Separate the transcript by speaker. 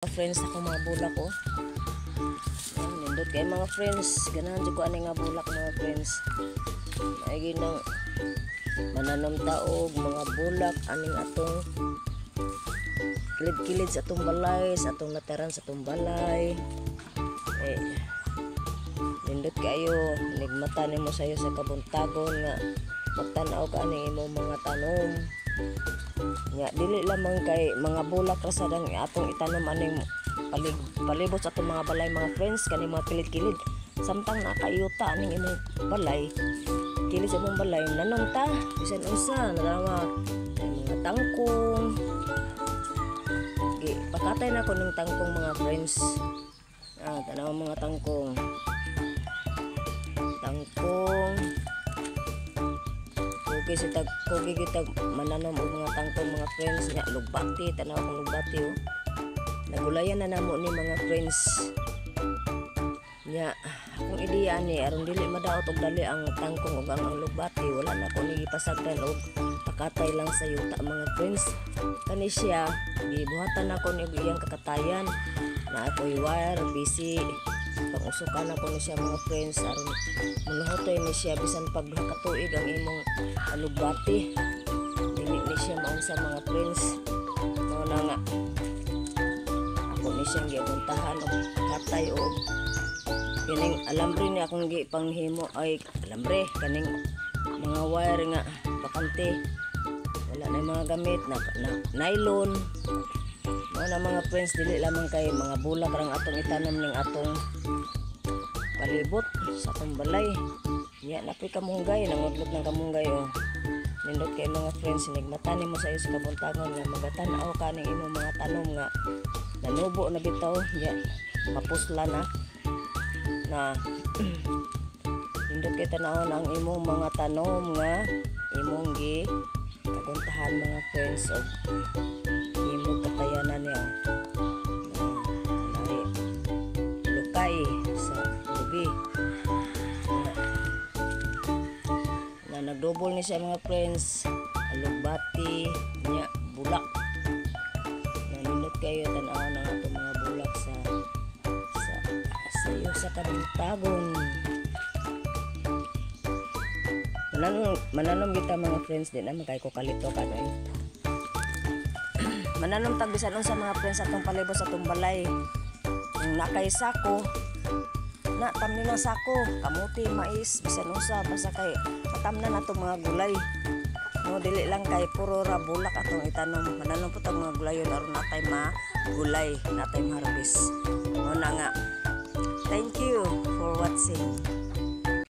Speaker 1: Friends ako mga bulak ko. Nindot kay mga friends, ganahan jud ko ani nga bulak mga friends. Maigi nang mananom taog mga bulak aning atong kilid-kilid sa atong balay, sa atong lataran sa atong balay. Nindot kayo, nigmata nimo sayo sa kabuntagon nga magtan-aw ka aning imong mga tanom. Nga dili lamang kay mga bulak ra sadang atong itanom aning palibot sa atong mga balay mga friends kani mga kilid-kilid samtang nakayuta aning imong balay kilid sa imong balay nanom ta bisan unsa nadama mga tangkong pakatay na ko ng tangkong mga friends. Tanaw mga tangkong kugi kita mananom og mga tangkong mga friends nga lugbati tanaw kong lugbati nagulayan na namo ni mga friends nya akong ideya ni aron dili madaot og dali ang tangkong ug ang lugbati wala na ko ni ipasagdan og pakatay lang sa yuta mga friends kani siya gibuhatan ako ni iyang kakatayan na ako'y wire busy pag-usukan ako ni siya mga friends aron muluhotoy ni siya bisan pag duha ka tuig ang imong alugbati dili ni siya maunsa mga friends mao na nga ako ni siyang gipuntahan og katay og kining alambre ni akong gipanghimo ay alambre kaning mga wire nga bakante wala na mga gamit na nylon mao na mga friends dili lamang kay mga bulak rang atong itanom ning atong palibot sa atong balay nya napoy kamunggay nangudlot ng kamunggay nindot kay mga friends nigmata nimo sa iyo sa kabuntagon nga magatan-aw ka ning imong mga tanom nga nanubo na bitaw nya mapusla na nindot kay tan-awon ang imong mga tanom nga imong gi kaguntahan mga friends og imong katayanan niya lukay sa lubi na nagdouble ni siya mga friends alugbati nya bulak nindot kayo tan-awon ang atong mga bulak sa iyo sa kabuntagon mananom kita mga friends din naman kay ko kalito ka mananom tag bisan unsa mga friends atong palibot sa atong balay yung nakay sako na tamni na sako kamuti mais bisan unsa basta kay matamnan nato mga gulay no dili lang kay puro ra bulak atong itanom mananom po tag mga gulayon aron natay magulay natay harvest no na nga. Thank you for watching.